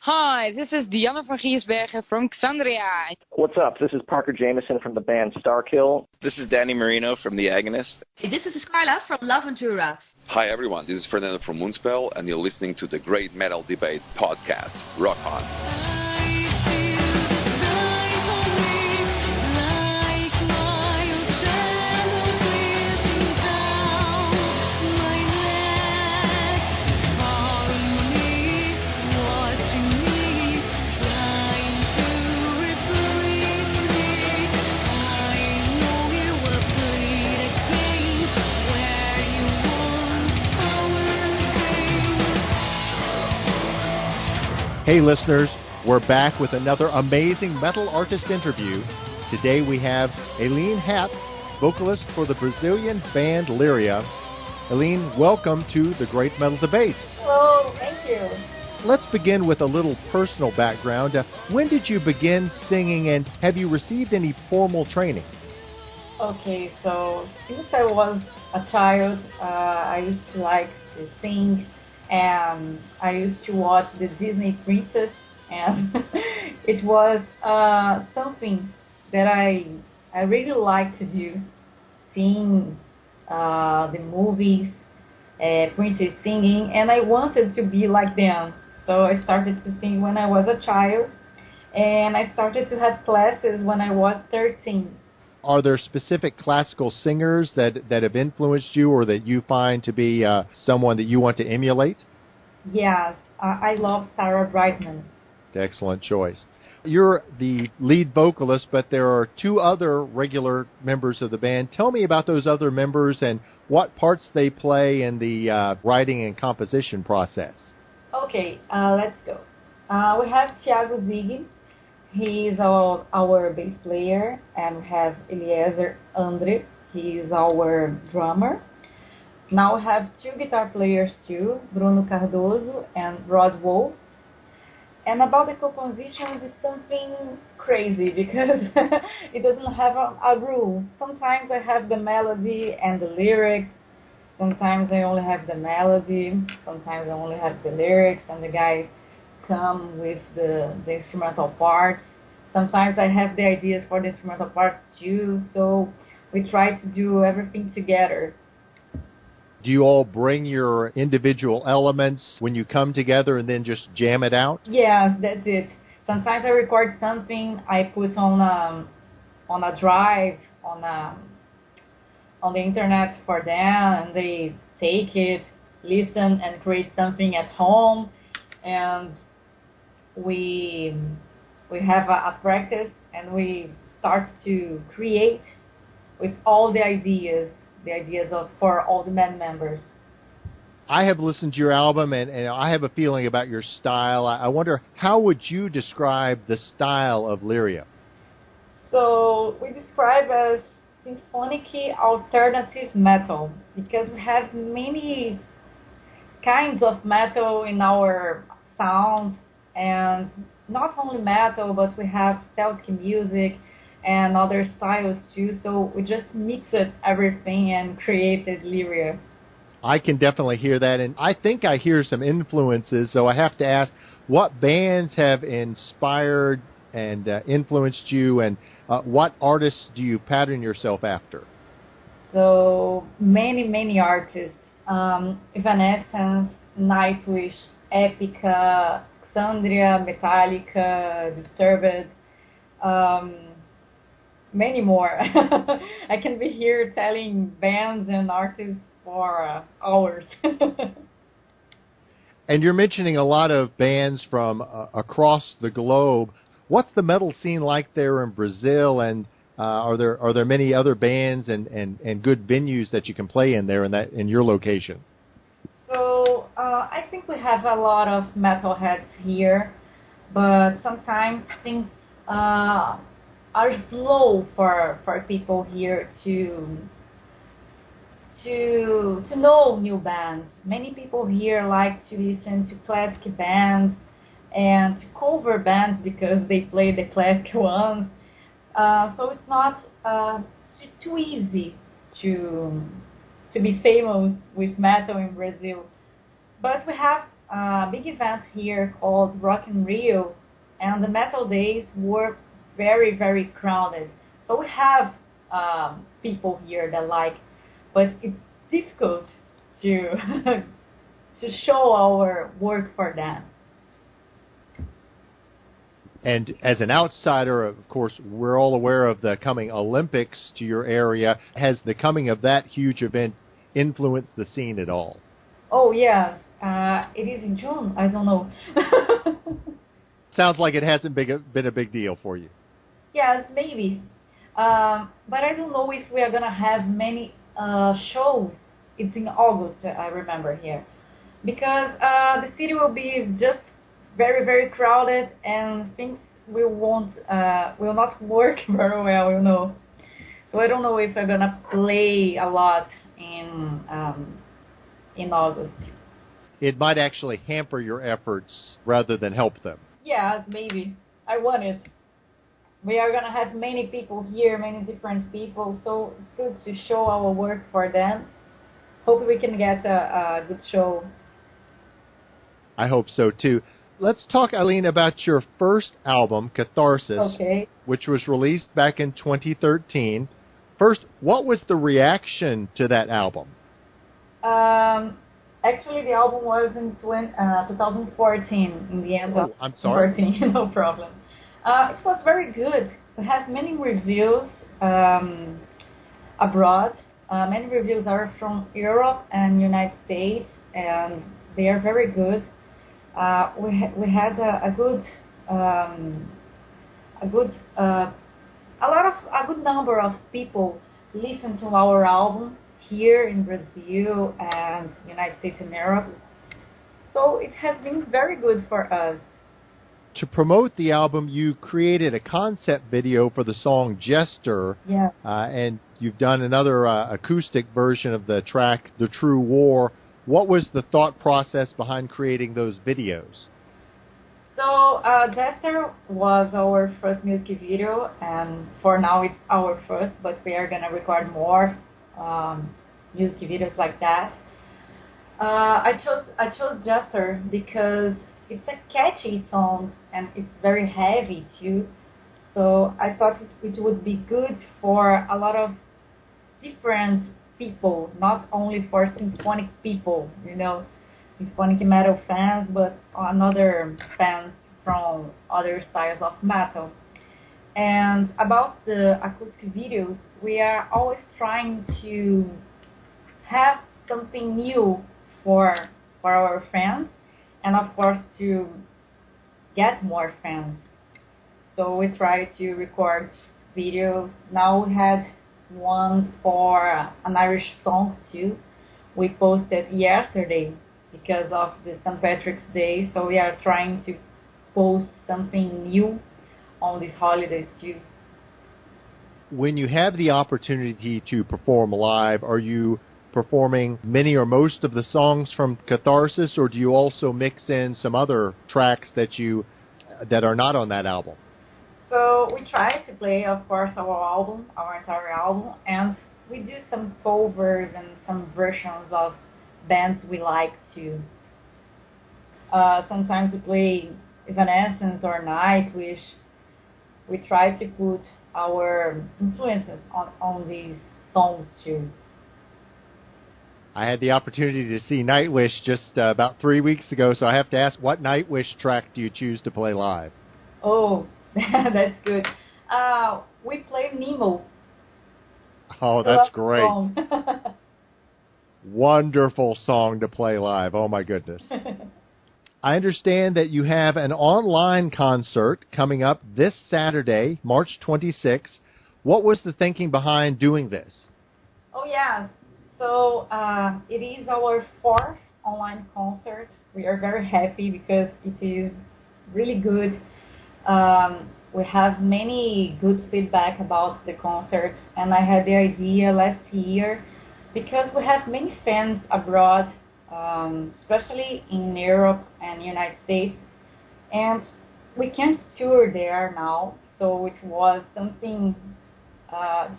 Hi, this is Diana van Giersbergen from Xandria. What's up? This is Parker Jameson from the band Starkill. This is Danny Marino from The Agonist. Hey, this is Carla from La Ventura. Hi everyone, this is Fernando from Moonspell, and you're listening to the Great Metal Debate podcast. Rock on! Hey listeners, we're back with another amazing metal artist interview. Today we have Aline Happ, vocalist for the Brazilian band Lyria. Aline, welcome to the Great Metal Debate. Hello, thank you. Let's begin with a little personal background. When did you begin singing, and have you received any formal training? Okay, so since I was a child, I used to like to sing, and I used to watch the Disney Princess, and it was something that I really liked to do, seeing the movies, princess singing, and I wanted to be like them. So I started to sing when I was a child, and I started to have classes when I was 13. Are there specific classical singers that have influenced you, or that you find to be someone that you want to emulate? Yes, I love Sarah Brightman. Excellent choice. You're the lead vocalist, but there are two other regular members of the band. Tell me about those other members and what parts they play in the writing and composition process. Okay, let's go. We have Thiago Zig. He is our bass player, and we have Eliezer Andre. He is our drummer. Now we have two guitar players too, Bruno Cardoso and Rod Wolf. And about the composition, it's something crazy because it doesn't have a rule. Sometimes I have the melody and the lyrics. Sometimes I only have the melody. Sometimes I only have the lyrics, and the guys come with the instrumental parts. Sometimes I have the ideas for the instrumental parts too, so we try to do everything together. Do you all bring your individual elements when you come together and then just jam it out? Yes, that's it. Sometimes I record something, I put on a drive, on the internet for them, and they take it, listen, and create something at home, and we have a practice, and we start to create with all the ideas for all the band members. I have listened to your album, and I have a feeling about your style. I wonder, how would you describe the style of Lyria? So we describe as symphonic alternative metal, because we have many kinds of metal in our sound, and not only metal, but we have Celtic music and other styles too, so we just mixed everything and created Lyria. I can definitely hear that, and I think I hear some influences, so I have to ask, what bands have inspired and influenced you, and what artists do you pattern yourself after? So many artists, Evanescence, Nightwish, Epica, Xandria, Metallica, Disturbed, many more. I can be here telling bands and artists for hours. And you're mentioning a lot of bands from across the globe. What's the metal scene like there in Brazil, and are there many other bands and good venues that you can play in there in your location? So I think we have a lot of metalheads here, but sometimes things are slow for people here to know new bands. Many people here like to listen to classic bands and to cover bands because they play the classic ones. So it's not too easy to be famous with metal in Brazil. But we have a big event here called Rock in Rio, and the metal days were very, very crowded. So we have people here that like, but it's difficult to to show our work for them. And as an outsider, of course, we're all aware of the coming Olympics to your area. Has the coming of that huge event influenced the scene at all? Oh, yeah. It is in June. I don't know. Sounds like it hasn't been a big deal for you. Yes, maybe. But I don't know if we are going to have many shows. It's in August, I remember here. Because the city will be just very, very crowded, and things will not work very well, you know. So I don't know if we're gonna play a lot in August. It might actually hamper your efforts rather than help them. Yeah, maybe. I want it. We are gonna have many people here, many different people, so it's good to show our work for them. Hope we can get a good show. I hope so too. Let's talk, Aline, about your first album, Catharsis, Okay. which was released back in 2013. First, what was the reaction to that album? Actually, the album was in 2014, in the end of I'm sorry. 14, no problem. It was very good. We have many reviews abroad. Many reviews are from Europe and United States, and they are very good. We had a good number of people listen to our album here in Brazil and United States and Europe. So it has been very good for us. To promote the album, you created a concept video for the song Jester, Yeah. and you've done another acoustic version of the track, The True War. What was the thought process behind creating those videos? So Jester was our first music video, and for now it's our first, but we are going to record more music videos like that. I chose Jester because it's a catchy song and it's very heavy too. So I thought it would be good for a lot of different people, not only for symphonic people, you know, symphonic metal fans, but another fans from other styles of metal. And about the acoustic videos, we are always trying to have something new for our fans, and of course to get more fans. So we try to record videos. Now we had one for an Irish song too. We posted yesterday because of the St. Patrick's Day, so we are trying to post something new on these holidays too. When you have the opportunity to perform live, are you performing many or most of the songs from Catharsis, or do you also mix in some other tracks that are not on that album? So we try to play, of course, our entire album, and we do some covers and some versions of bands we like to. Sometimes we play Evanescence or Nightwish. We try to put our influences on these songs too. I had the opportunity to see Nightwish just about 3 weeks ago, so I have to ask, what Nightwish track do you choose to play live? Oh, that's good. We play Nemo. Oh, that's great. Song. Wonderful song to play live. Oh, my goodness. I understand that you have an online concert coming up this Saturday, March 26th. What was the thinking behind doing this? Oh, yeah. So it is our fourth online concert. We are very happy because it is really good. We have many good feedback about the concert, and I had the idea last year because we have many fans abroad, especially in Europe and United States, and we can't tour there now, so it was something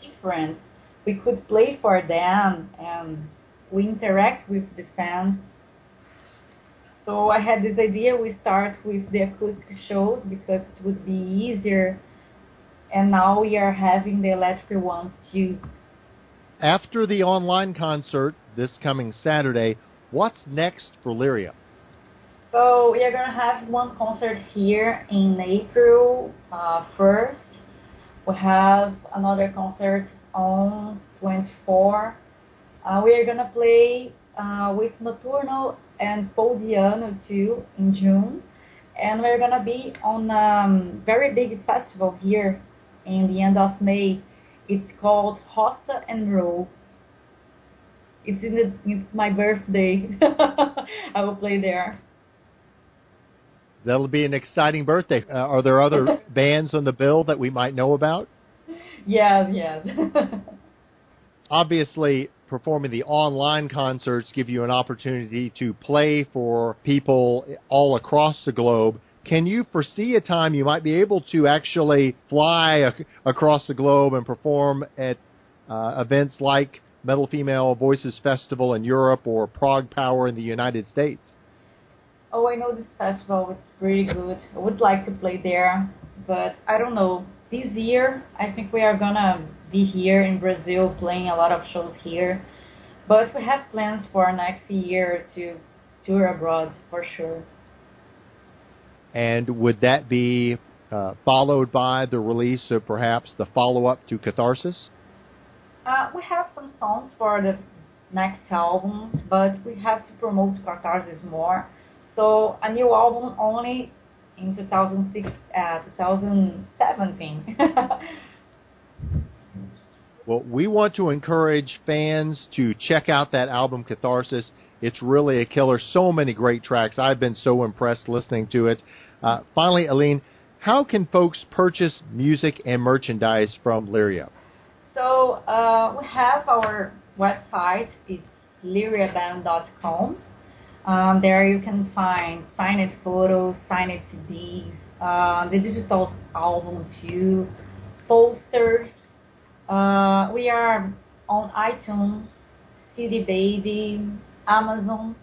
different. We could play for them, and we interact with the fans. So I had this idea, we start with the acoustic shows because it would be easier, and now we are having the electric ones too. After the online concert this coming Saturday, what's next for Lyria? So we are going to have one concert here in April 1st. We have another concert on 24. We are going to play with Nocturnal and Podiano too in June. And we're going to be on a very big festival here in the end of May. It's called Roça and Roll. It's my birthday. I will play there. That'll be an exciting birthday. Are there other bands on the bill that we might know about? Yes. Obviously, performing the online concerts give you an opportunity to play for people all across the globe. Can you foresee a time you might be able to actually fly across the globe and perform at events like Metal Female Voices Festival in Europe or Prague Power in the United States? Oh, I know this festival. It's pretty good. I would like to play there, but I don't know. This year, I think we are going to be here in Brazil playing a lot of shows here. But we have plans for next year to tour abroad for sure. And would that be followed by the release of perhaps the follow-up to Catharsis? We have some songs for the next album, but we have to promote Catharsis more. So a new album only in 2017. Well, we want to encourage fans to check out that album, Catharsis. It's really a killer. So many great tracks. I've been so impressed listening to it. Finally, Aline, how can folks purchase music and merchandise from Lyria? So we have our website. It's lyriaband.com. There you can find signed photos, signed CDs, the digital album too, posters. We are on iTunes, CD Baby, Amazon.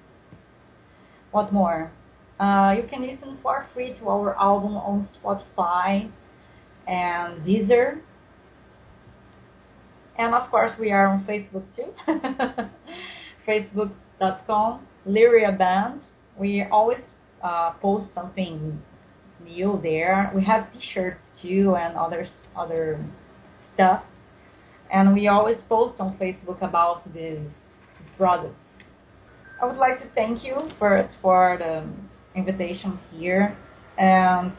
What more? You can listen for free to our album on Spotify and Deezer. And of course we are on Facebook too. Facebook.com, Lyria Band. We always post something new there. We have t-shirts too and other stuff. And we always post on Facebook about these products. I would like to thank you first for the invitation here and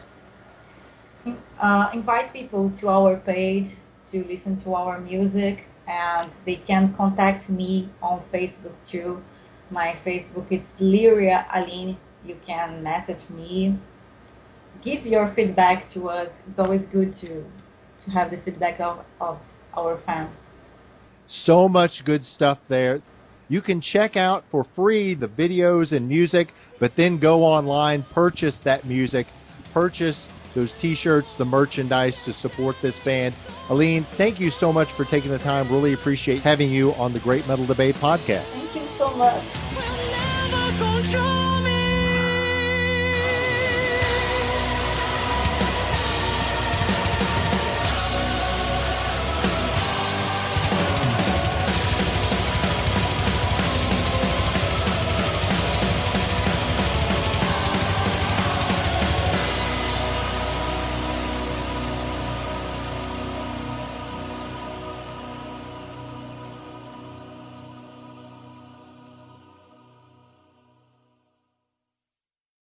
invite people to our page to listen to our music, and they can contact me on Facebook too. My Facebook is Lyria Aline. You can message me. Give your feedback to us. It's always good to have the feedback of our fans. So much good stuff there. You can check out for free the videos and music, but then go online, purchase that music, purchase those t-shirts, the merchandise to support this band. Aline, thank you so much for taking the time. Really appreciate having you on the Great Metal Debate podcast. Thank you so much.